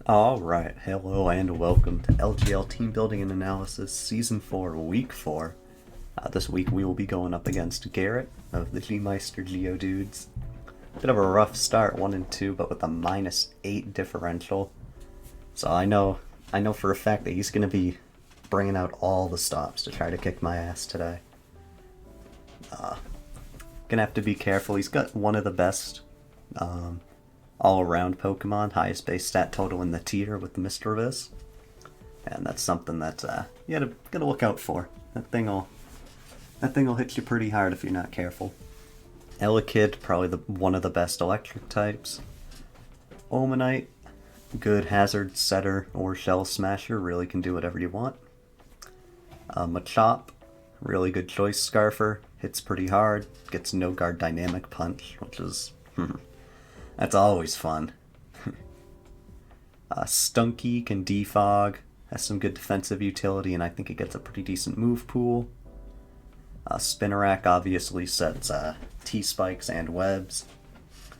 Alright, hello and welcome to LGL Team Building and Analysis Season 4, Week 4. This week we will be going up against Garrett of the G-Meister Geodudes. Bit of a rough start, 1 and 2, but with a -8 differential. So I know for a fact that he's going to be bringing out all the stops to try to kick my ass today. Gonna have to be careful. He's got one of the best all-around Pokemon, highest base stat total in the tier with Misdreavus, and that's something that you gotta look out for. That thing'll hit you pretty hard if you're not careful. Elekid, probably one of the best electric types. Omanite, good hazard setter or shell smasher, really can do whatever you want. Machop, really good choice scarfer, hits pretty hard, gets no guard dynamic punch, which is that's always fun. Stunky can defog, has some good defensive utility, and I think it gets a pretty decent move pool. Spinnerack obviously sets T-spikes and webs,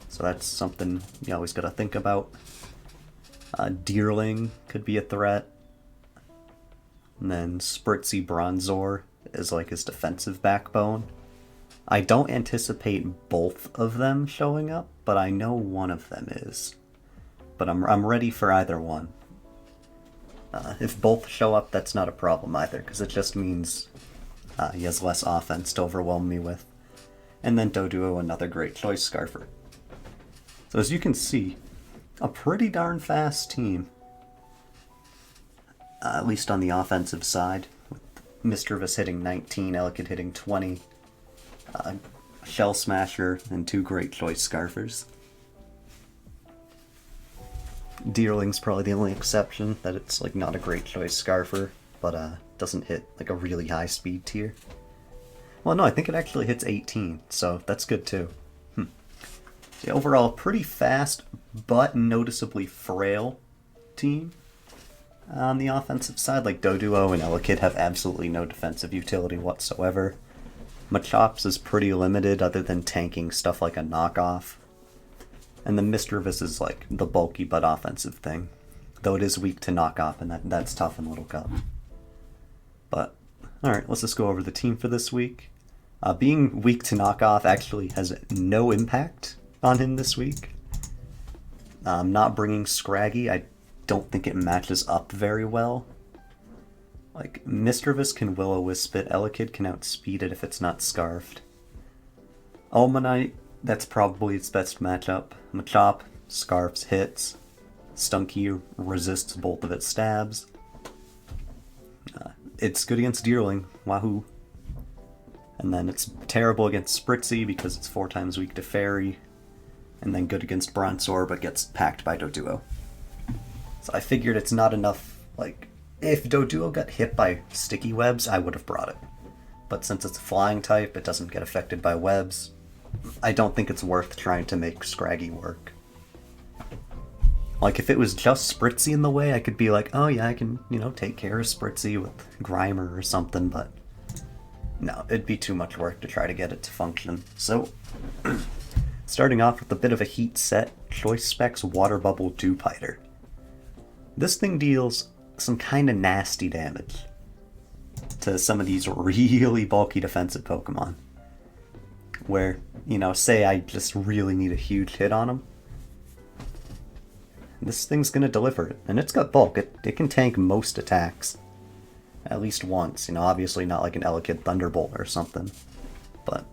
so that's something you always gotta think about. Deerling could be a threat. And then Spritzy Bronzor is like his defensive backbone. I don't anticipate both of them showing up, but I know one of them is. But I'm ready for either one. If both show up, that's not a problem either, because it just means he has less offense to overwhelm me with. And then Doduo, another great choice scarfer. So as you can see, a pretty darn fast team. At least on the offensive side, with Misdreavus hitting 19, Elekid hitting 20. Shell Smasher, and two great choice scarfers. Deerling's probably the only exception, that it's like not a great choice scarfer, but doesn't hit like a really high speed tier. Well, no, I think it actually hits 18, so that's good too. So overall, pretty fast, but noticeably frail team. On the offensive side, like Doduo and Elekid have absolutely no defensive utility whatsoever. Machops is pretty limited other than tanking stuff like a knockoff. And the Misdreavus is like the bulky but offensive thing. Though it is weak to knockoff, and that's tough in Little Cup. But, alright, let's just go over the team for this week. Being weak to knockoff actually has no impact on him this week. Not bringing Scraggy, I don't think it matches up very well. Like, Misdreavus can Will-O-Wisp it, Elekid can outspeed it if it's not scarfed. Omanite, that's probably its best matchup. Machop, scarfs hits. Stunky resists both of its stabs. It's good against Deerling, wahoo. And then it's terrible against Spritzy because it's 4 times weak to Fairy. And then good against Bronzor, but gets packed by Doduo. So I figured it's not enough, like, if Doduo got hit by sticky webs, I would have brought it. But since it's a flying type, it doesn't get affected by webs. I don't think it's worth trying to make Scraggy work. Like, if it was just Spritzy in the way, I could be like, oh yeah, I can, take care of Spritzy with Grimer or something, but no, it'd be too much work to try to get it to function. So, starting off with a bit of a heat set, Choice Specs Water Bubble Dewpider. This thing deals some kind of nasty damage to some of these really bulky defensive Pokemon. Where, say I just really need a huge hit on them. This thing's gonna deliver it, and it's got bulk. It can tank most attacks. At least once, obviously not like an Elekid Thunderbolt or something. But,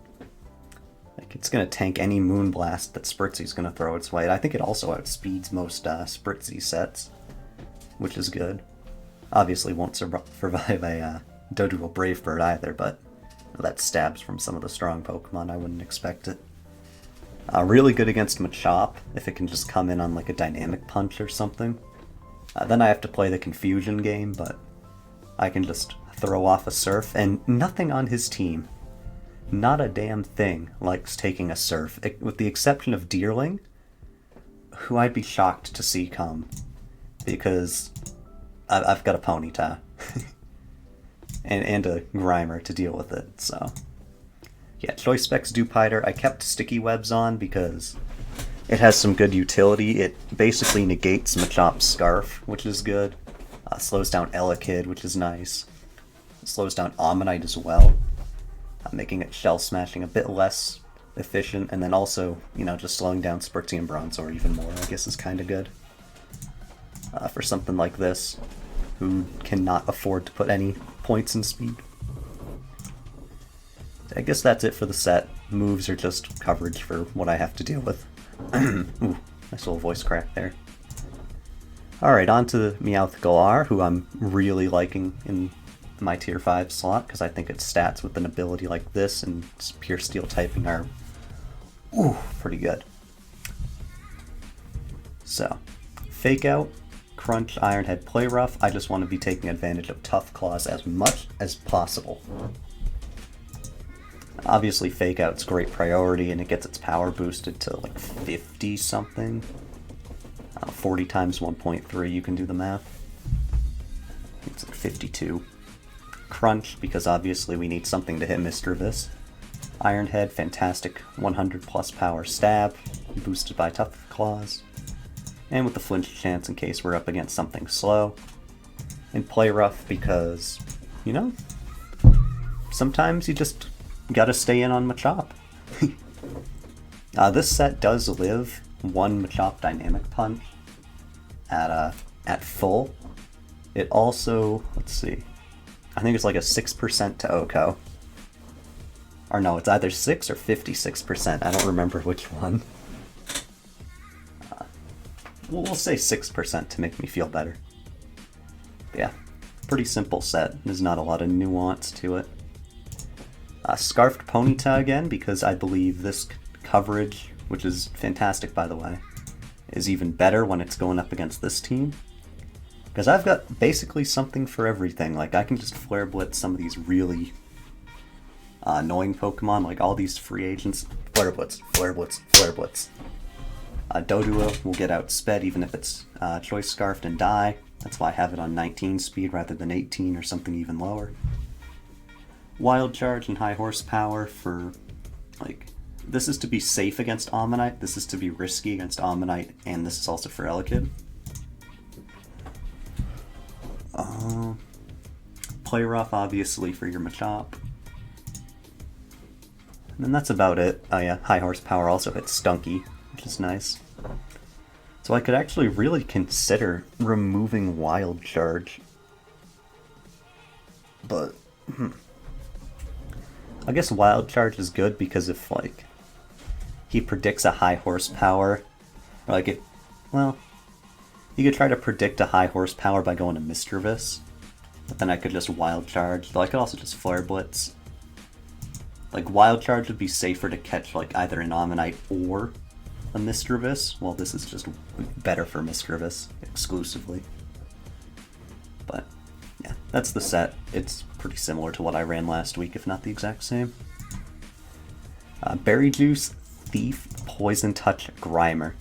like, it's gonna tank any Moonblast that Spritzy's gonna throw its way. I think it also outspeeds most Spritzy sets, which is good. Obviously won't survive a Doduo Brave Bird either, but that stabs from some of the strong Pokemon, I wouldn't expect it. Really good against Machop, if it can just come in on like a dynamic punch or something. Then I have to play the confusion game, but I can just throw off a Surf, and nothing on his team, not a damn thing, likes taking a Surf, with the exception of Deerling, who I'd be shocked to see come, because I've got a Ponyta. and a Grimer to deal with it, so. Yeah, Choice Specs Dewpider. I kept Sticky Webs on because It has some good utility. It basically negates Machop's Scarf, which is good. Slows down Elekid, which is nice. It slows down Ammonite as well, making it Shell Smashing a bit less efficient, and then also, you know, just slowing down Spartian Bronzor even more, I guess is kind of good. For something like this, who cannot afford to put any points in speed. I guess that's it for the set. Moves are just coverage for what I have to deal with. Ooh, nice little voice crack there. Alright, on to the Meowth Galar, who I'm really liking in my tier 5 slot, because I think its stats with an ability like this and pure steel typing are pretty good. So, Fake Out, Crunch, Iron Head, Play Rough. I just want to be taking advantage of Tough Claws as much as possible. Obviously, Fake Out's great priority, and it gets its power boosted to like 50 something. 40 times 1.3, you can do the math. It's like 52. Crunch, because obviously we need something to hit Misdreavus. Iron Head, fantastic 100 plus power stab, boosted by Tough Claws. And with the flinch chance in case we're up against something slow. And Play Rough because, you know, sometimes you just gotta stay in on Machop. This set does live one Machop Dynamic Punch at full. It also, let's see, I think it's like a 6% to OHKO. Or no, it's either 6 or 56%. I don't remember which one. We'll say 6% to make me feel better. Yeah, pretty simple set. There's not a lot of nuance to it. Scarfed Ponyta again, because I believe this coverage, which is fantastic by the way, is even better when it's going up against this team. Because I've got basically something for everything. Like, I can just Flare Blitz some of these really annoying Pokemon, like all these free agents. Flare Blitz, Flare Blitz, Flare Blitz. Doduo will get outsped even if it's Choice Scarfed and die. That's why I have it on 19 speed rather than 18 or something even lower. Wild Charge and High Horsepower for, like, this is to be safe against Ammonite, this is to be risky against Ammonite, and this is also for Elekid. Play Rough, obviously, for your Machop. And then that's about it. Oh yeah, High Horsepower also hits Stunky, which is nice. So I could actually really consider removing Wild Charge. But, I guess Wild Charge is good because if, like, he predicts a High Horsepower, or like, well, you could try to predict a High Horsepower by going to Misdreavus, but then I could just Wild Charge, though I could also just Flare Blitz. Like, Wild Charge would be safer to catch, like, either an Ammonite or a Misdreavus. Well, this is just better for Misdreavus, exclusively. But, yeah, that's the set. It's pretty similar to what I ran last week, if not the exact same. Berry Juice, Thief, Poison Touch, Grimer.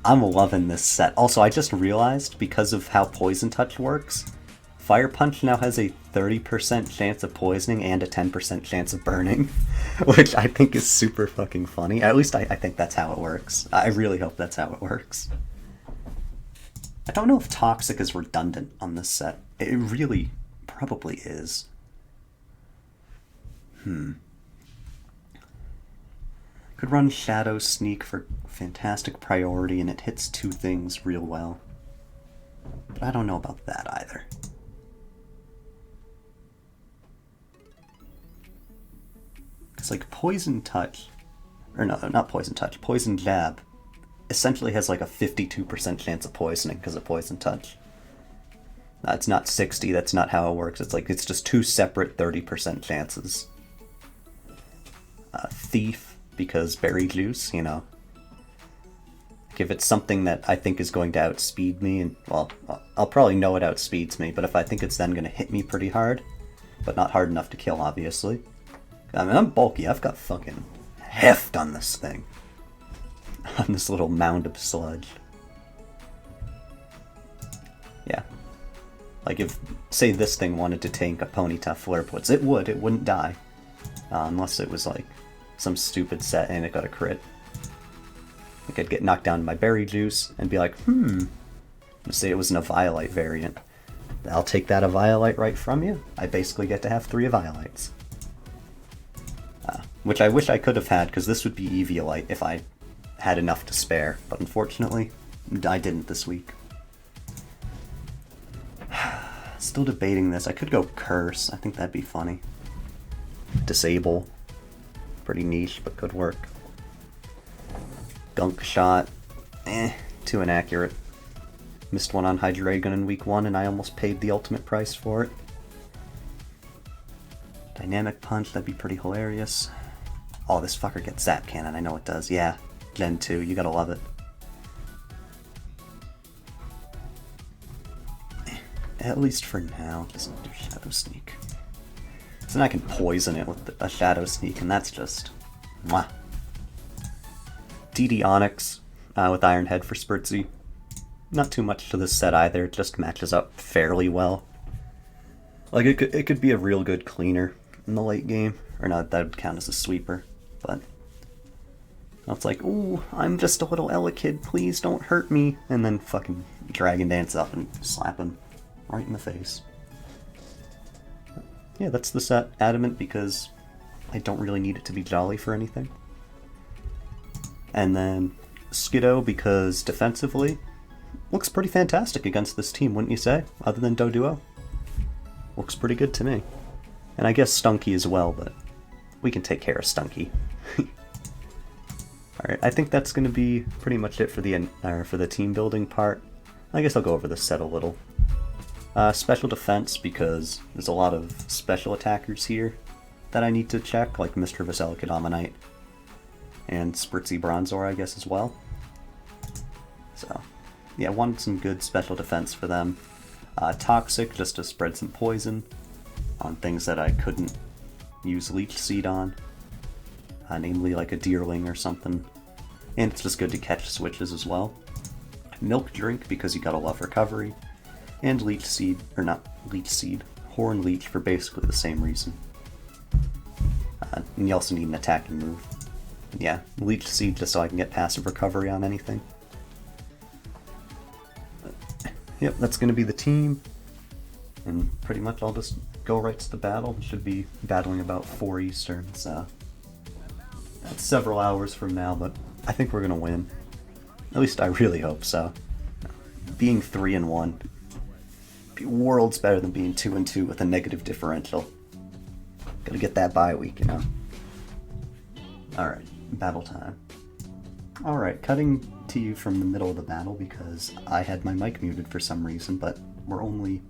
I'm loving this set. Also, I just realized, because of how Poison Touch works, Fire Punch now has a 30% chance of poisoning and a 10% chance of burning, which I think is super fucking funny. At least I think that's how it works. I really hope that's how it works. I don't know if Toxic is redundant on this set. It really probably is. Could run Shadow Sneak for fantastic priority, and it hits two things real well. But I don't know about that either. It's like Poison Touch, or no, not Poison Touch, Poison Jab essentially has like a 52% chance of poisoning because of Poison Touch. It's not 60, that's not how it works. It's like, it's just two separate 30% chances. Thief, because Berry Juice, you know. If it's something that I think is going to outspeed me, and well, I'll probably know it outspeeds me, but if I think it's then going to hit me pretty hard, but not hard enough to kill, obviously. I mean, I'm bulky, I've got fucking heft on this thing. On this little mound of sludge. Yeah. Like if, say this thing wanted to tank a Ponyta Flare Blitz, it wouldn't die. Unless it was like some stupid set and it got a crit. Like I'd get knocked down by berry juice and be like, say it was an Eviolite variant. I'll take that Eviolite right from you. I basically get to have 3 Eviolites. Which I wish I could have had, because this would be Eviolite if I had enough to spare. But unfortunately, I didn't this week. Still debating this. I could go Curse. I think that'd be funny. Disable. Pretty niche, but could work. Gunk Shot. Too inaccurate. Missed one on Hydreigon in week 1 and I almost paid the ultimate price for it. Dynamic Punch, that'd be pretty hilarious. Oh, this fucker gets Zap Cannon, I know it does. Yeah, Gen 2, you gotta love it. At least for now, just do Shadow Sneak. So then I can poison it with a Shadow Sneak, and that's just... mwah. DD Onyx with Iron Head for Spritzee. Not too much to this set either, it just matches up fairly well. Like, it could be a real good cleaner in the late game. Or not, that would count as a sweeper. But it's like, ooh, I'm just a little Elekid, please don't hurt me. And then fucking Dragon Dance up and slap him right in the face. Yeah, that's the set. Adamant because I don't really need it to be jolly for anything. And then Skiddo because defensively, looks pretty fantastic against this team, wouldn't you say? Other than Doduo. Looks pretty good to me. And I guess Stunky as well, but we can take care of Stunky. Alright, I think that's going to be pretty much it for the team building part. I guess I'll go over this set a little. Special defense, because there's a lot of special attackers here that I need to check, like Mischievous Elekid Ammonite and Spritzee Bronzor, I guess, as well. So, yeah, wanted some good special defense for them. Toxic, just to spread some poison on things that I couldn't use Leech Seed on, namely like a Deerling or something. And it's just good to catch switches as well. Milk Drink, because you gotta love recovery. And Leech Seed, or not Leech Seed, Horn Leech for basically the same reason. And you also need an attacking move. Yeah, Leech Seed just so I can get passive recovery on anything. Yep, that's going to be the team. And pretty much I'll just go right to the battle. Should be battling about 4 Eastern, so that's several hours from now, but I think we're going to win. At least I really hope so. Being 3-1, be worlds better than being 2-2 with a negative differential. Gotta get that bye week, you know. Alright, battle time. Alright, cutting to you from the middle of the battle because I had my mic muted for some reason, but we're only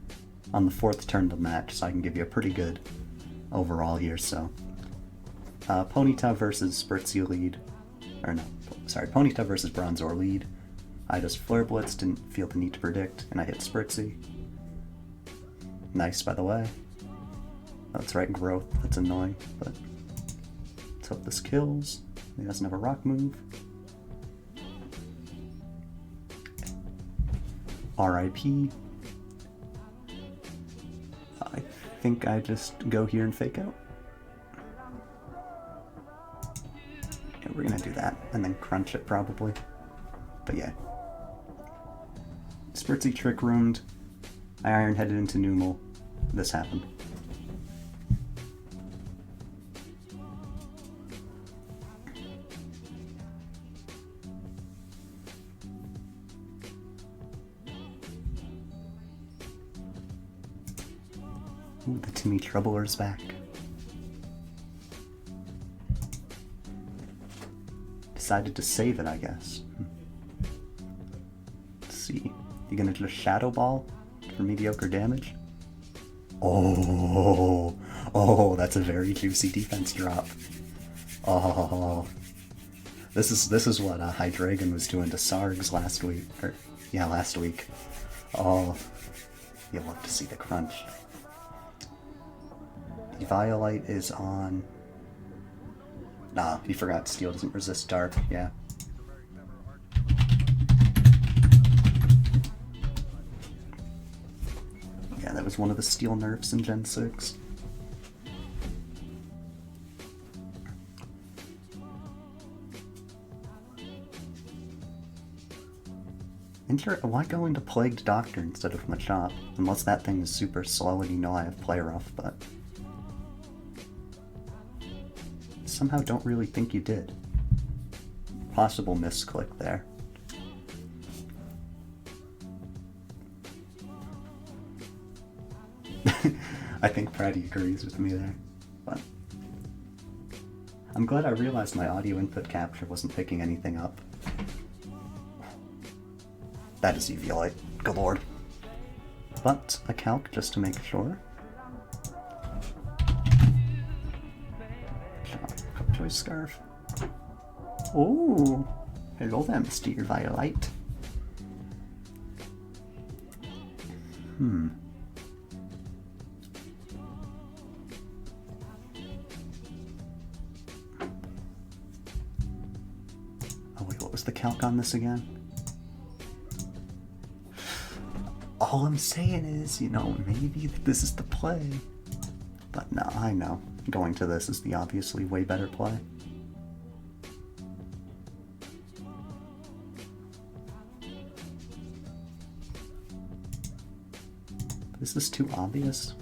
on the 4th turn of the match, so I can give you a pretty good overall here, so. Ponyta versus Spritzee lead. Or no, sorry, Ponyta versus Bronzor lead. I just Flare Blitz, didn't feel the need to predict, and I hit Spritzee. Nice, by the way. That's right, growth, that's annoying, but let's hope this kills. He doesn't have a rock move. RIP. I think I just go here and fake out. Yeah, we're gonna do that, and then crunch it probably. But yeah. Spritzee Trick Roomed. I Iron Headed into Numel. This happened. Ooh, the Timmy Troubler's back. Decided to save it, I guess. Let's see. You gonna just Shadow Ball for mediocre damage? Oh, that's a very juicy defense drop. Oh, this is what Hydreigon was doing to Sargs last week. Last week. Oh, you'll love to see the crunch. Eviolite is on... Nah, you forgot Steel doesn't resist Dark, yeah. Yeah, that was one of the Steel nerfs in Gen 6. Why go into Plagued Doctor instead of Machop? Unless that thing is super slow and you know I have Play Rough, but... somehow don't really think you did. Possible misclick there. I think Pratty agrees with me there, but... I'm glad I realized my audio input capture wasn't picking anything up. That is Eviolite, good lord. But a calc just to make sure. Choice Scarf. Oh, hello there, Mr. Eviolite. Oh wait, what was the calc on this again? All I'm saying is, you know, maybe this is the play. But no, I know. Going to this is the obviously way better play. Is this too obvious?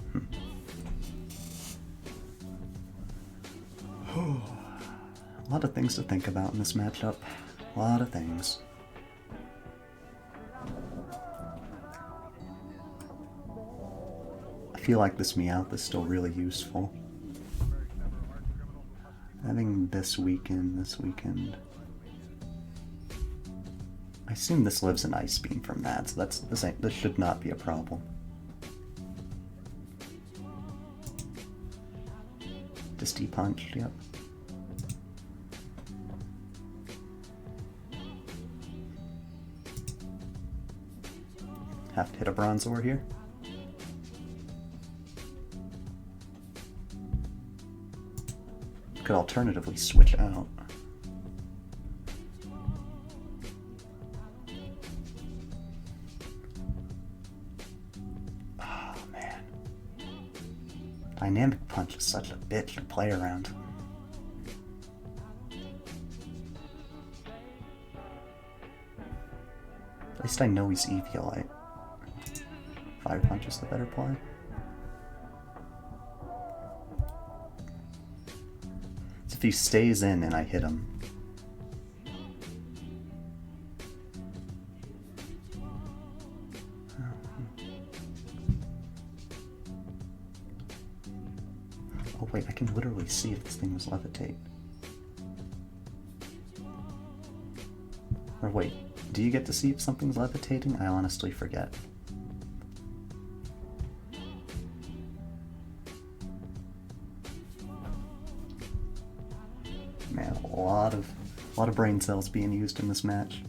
A lot of things to think about in this matchup. A lot of things. I feel like this Meowth is still really useful. Having this weekend. I assume this lives an Ice Beam from that, so this should not be a problem. Just D-punched, yep. Have to hit a Bronzor here. Could alternatively switch out. Oh man. Dynamic Punch is such a bitch to play around. At least I know he's Eviolite. Fire Punch is the better play. If he stays in and I hit him. Oh wait, I can literally see if this thing was levitate. Or wait, do you get to see if something's levitating? I honestly forget. Man, a lot of brain cells being used in this match.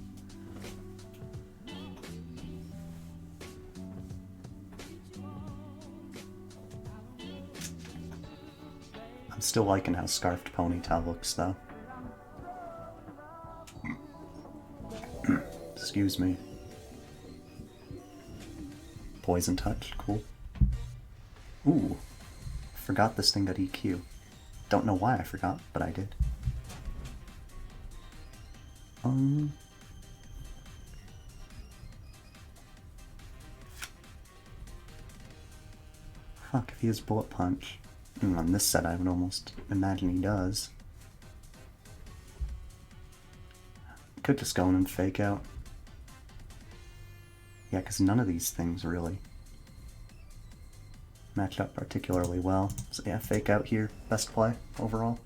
I'm still liking how Scarfed Ponytail looks though. Excuse me. Poison Touch, cool. Ooh, forgot this thing got EQ. Don't know why I forgot, but I did. Fuck, if he has Bullet Punch. On this set I would almost imagine he does. Could just go in and Fake Out. Yeah, because none of these things really match up particularly well. So yeah, Fake Out here, best play overall.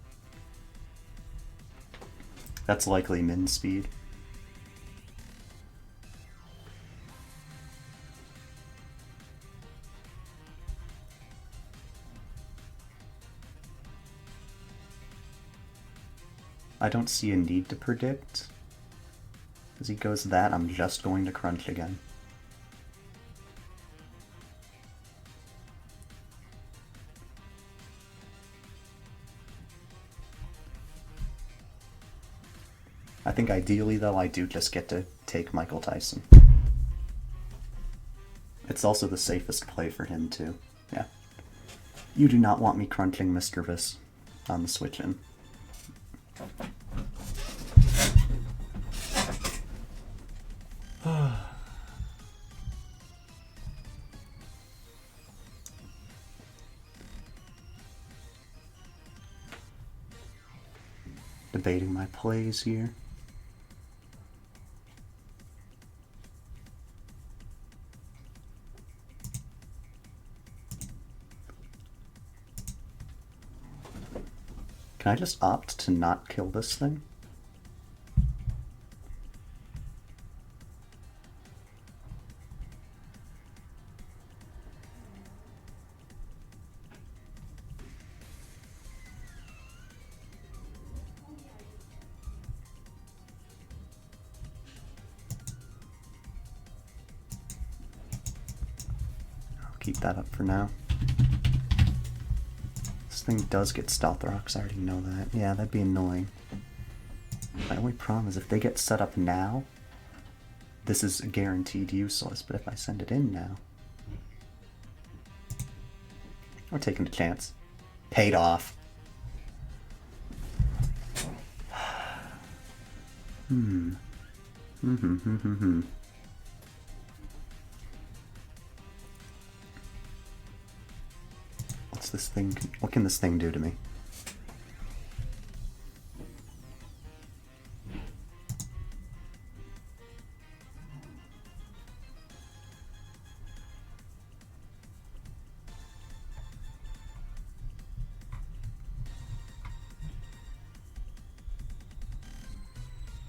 That's likely min speed. I don't see a need to predict. As he goes that, I'm just going to crunch again. I think ideally, though, I do just get to take Michael Tyson. It's also the safest play for him, too. Yeah. You do not want me crunching Mr. Vis on the switch in. Debating my plays here. Can I just opt to not kill this thing? I'll keep that up for now. This thing does get Stealth Rocks, I already know that. Yeah, that'd be annoying. My only problem is if they get set up now, this is guaranteed useless, but if I send it in now... We're taking a chance. Paid off. What's this thing? What can this thing do to me?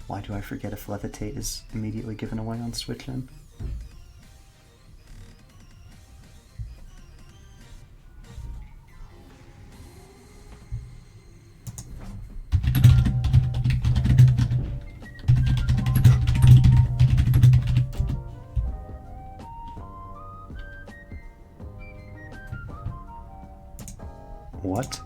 Why do I forget if Levitate is immediately given away on Switch in? What?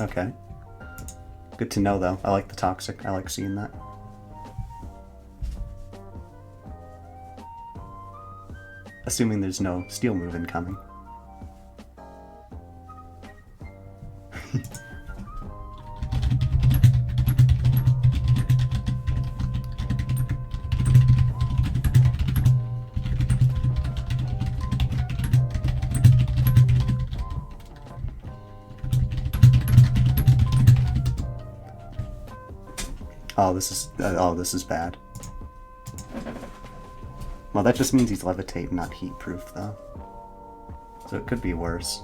Okay. Good to know, though. I like the Toxic. I like seeing that. Assuming there's no Steel move incoming. this is bad. Well, that just means he's Levitate, not Heat Proof, though. So it could be worse.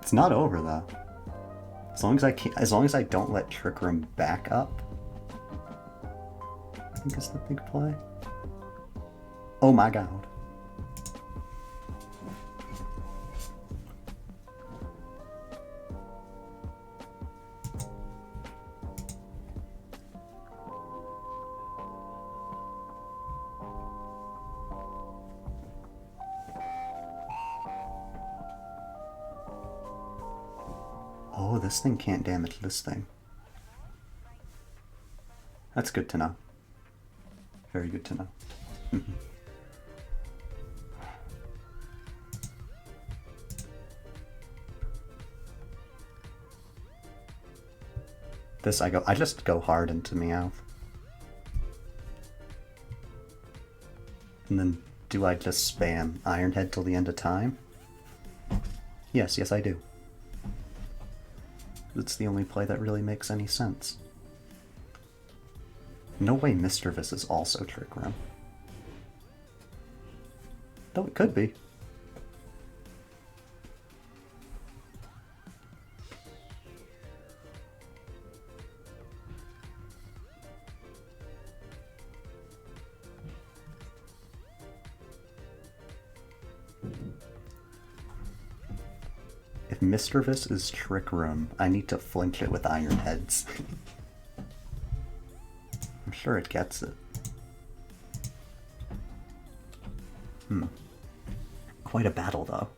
It's not over though. As long as I don't let Trick Room back up, I think is the big play. Oh my god. Oh, this thing can't damage this thing. That's good to know. Very good to know. I just go hard into Meowth. And then do I just spam Iron Head till the end of time? Yes, I do. That's the only play that really makes any sense. No way Mischievous is also Trick Room. Though it could be. If Mischievous is Trick Room, I need to flinch it with Iron Heads. I'm sure it gets it. Quite a battle, though.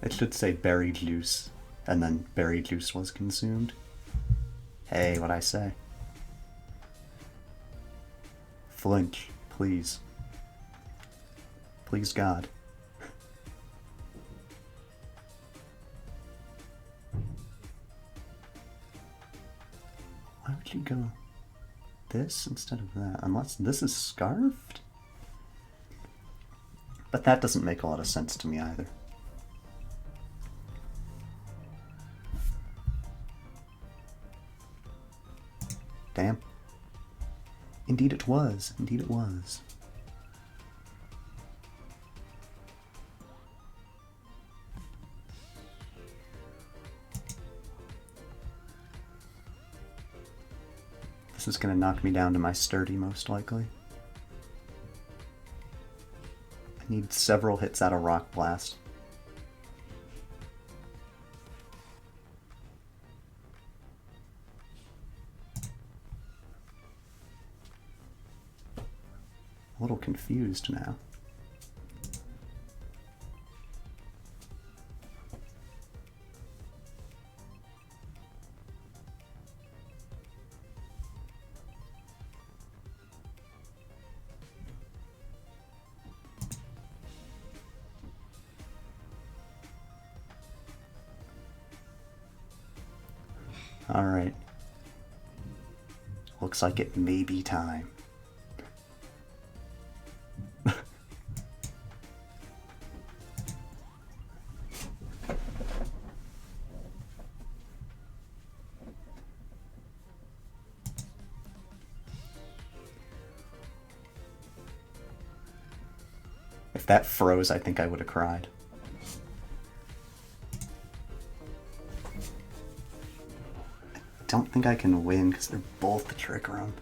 It should say buried loose, and then buried loose was consumed. Hey, what'd I say? Flinch, please. Please, God. Why would you go this instead of that? Unless this is scarfed? But that doesn't make a lot of sense to me either. Damn. Indeed it was. Indeed it was. This is going to knock me down to my sturdy, most likely. I need several hits out of Rock Blast. A little confused now. All right. Looks like it may be time. If that froze, I think I would have cried. I don't think I can win because they're both the Trick Room.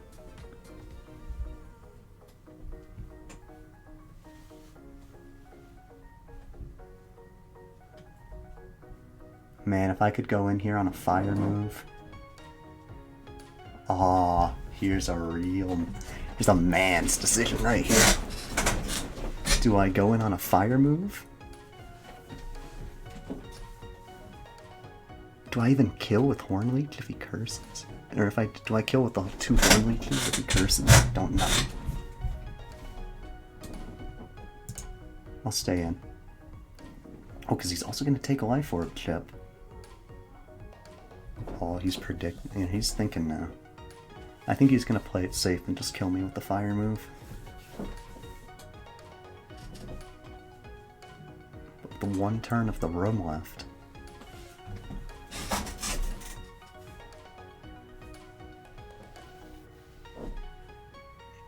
Man, if I could go in here on a fire move. Aw, here's a man's decision right here. Do I go in on a fire move? Do I even kill with Hornleech if he curses? Or do I kill with the 2 Hornleeches if he curses? Don't know. I'll stay in. Oh, because he's also going to take a Life Orb chip. Oh, he's thinking now. I think he's going to play it safe and just kill me with the fire move. But the one turn of the room left.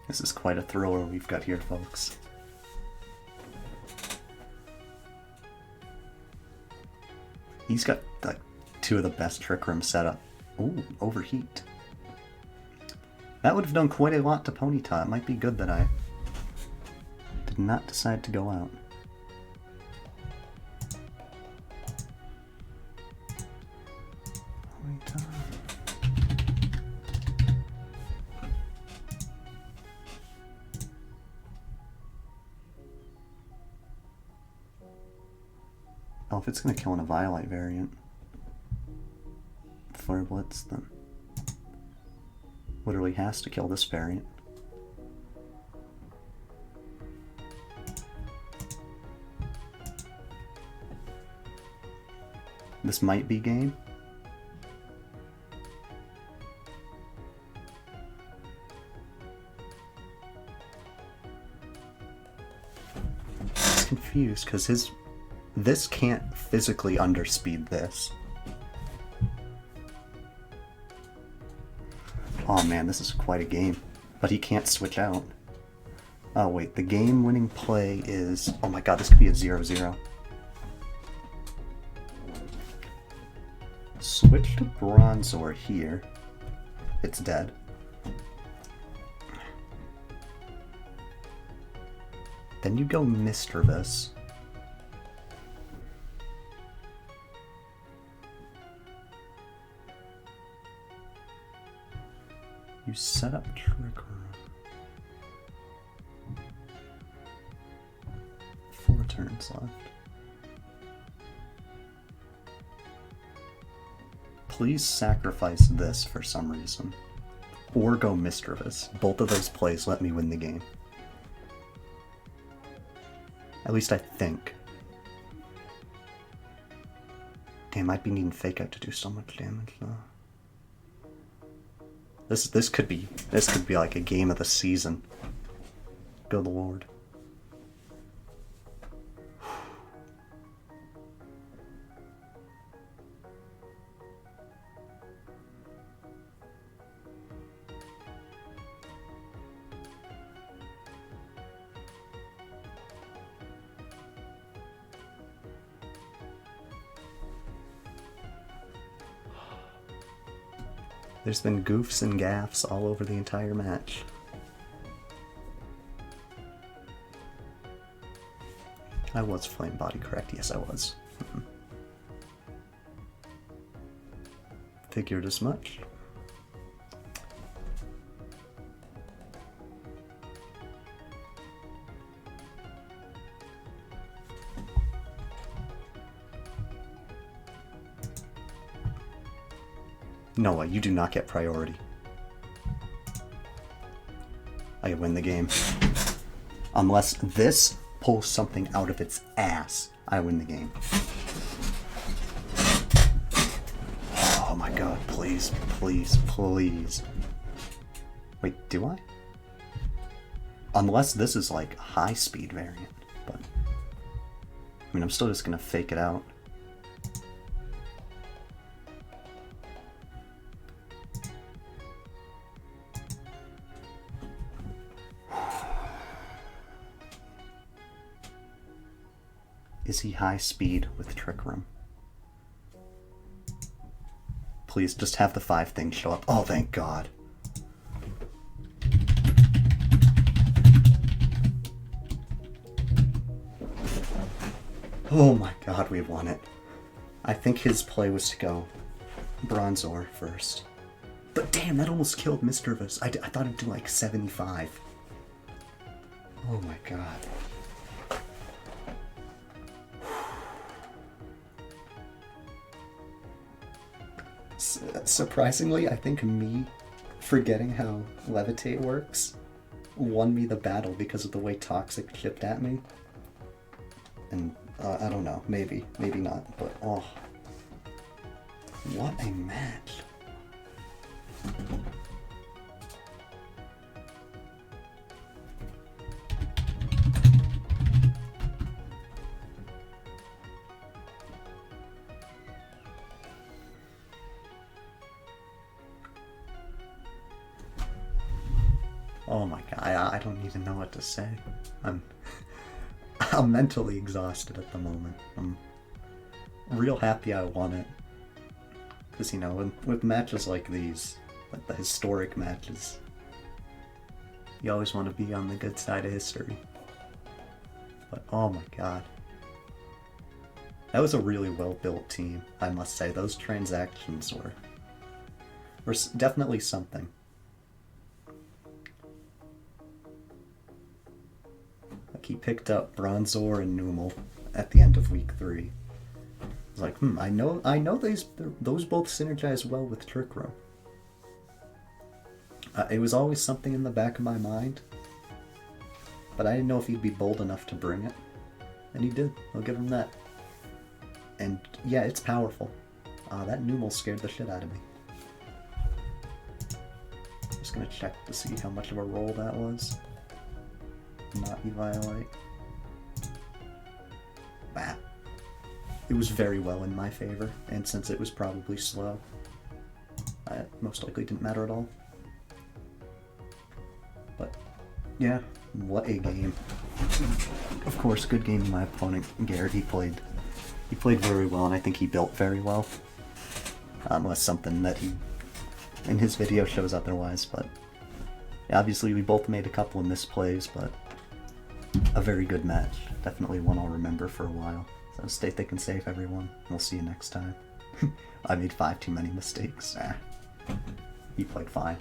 This is quite a thriller we've got here, folks. He's got like 2 of the best Trick Room setup. Ooh, Overheat. That would have done quite a lot to Ponyta. It might be good that I did not decide to go out. Ponyta. Oh, if it's going to kill in a Violite variant, Flare Blitz, then literally has to kill this variant. This might be game. I'm confused because this can't physically underspeed this. Oh man, this is quite a game. But he can't switch out. Oh wait, the game-winning play is... Oh my god, this could be a 0-0. Switch to Bronzor here. It's dead. Then you go Misdreavus. You set up Trick Room. 4 turns left. Please sacrifice this for some reason. Or go Mischievous. Both of those plays let me win the game. At least I think. Damn, might be needing Fake Out to do so much damage though. This could be like a game of the season. Good lord. There's been goofs and gaffes all over the entire match. I was Flame Body correct, yes I was. Figured as much. Noah, you do not get priority. I win the game. Unless this pulls something out of its ass, I win the game. Oh my god, please, please, please. Wait, do I? Unless this is like high speed variant, but I mean, I'm still just gonna fake it out. Is he high speed with Trick Room? Please, just have the 5 things show up. Oh, thank God. Oh my God, we won it. I think his play was to go Bronzor first. But damn, that almost killed Mischievous. I thought it'd do like 75. Oh my God. Surprisingly, I think me forgetting how Levitate works won me the battle because of the way Toxic chipped at me. And I don't know, maybe not, but oh, what a match. Oh my God, I don't even know what to say. I'm mentally exhausted at the moment. I'm real happy I won it. Because, you know, with matches like these, like the historic matches, you always want to be on the good side of history. But oh my God. That was a really well-built team, I must say. Those transactions were definitely something. He picked up Bronzor and Numel at the end of week 3. I was like, I know those both synergize well with Trick Room. It was always something in the back of my mind, but I didn't know if he'd be bold enough to bring it, and he did. I'll give him that. And yeah, it's powerful. That Numel scared the shit out of me. Just gonna check to see how much of a roll that was. Not Eviolite. Bah. It was very well in my favor, and since it was probably slow, it most likely didn't matter at all. But yeah, what a game. Of course, good game from my opponent, Garrett. He played very well, and I think he built very well. Unless something that he in his video shows otherwise, but yeah, obviously we both made a couple of misplays, but a very good match. Definitely one I'll remember for a while. So stay thick and safe, everyone. We'll see you next time. I made 5 too many mistakes. He played fine.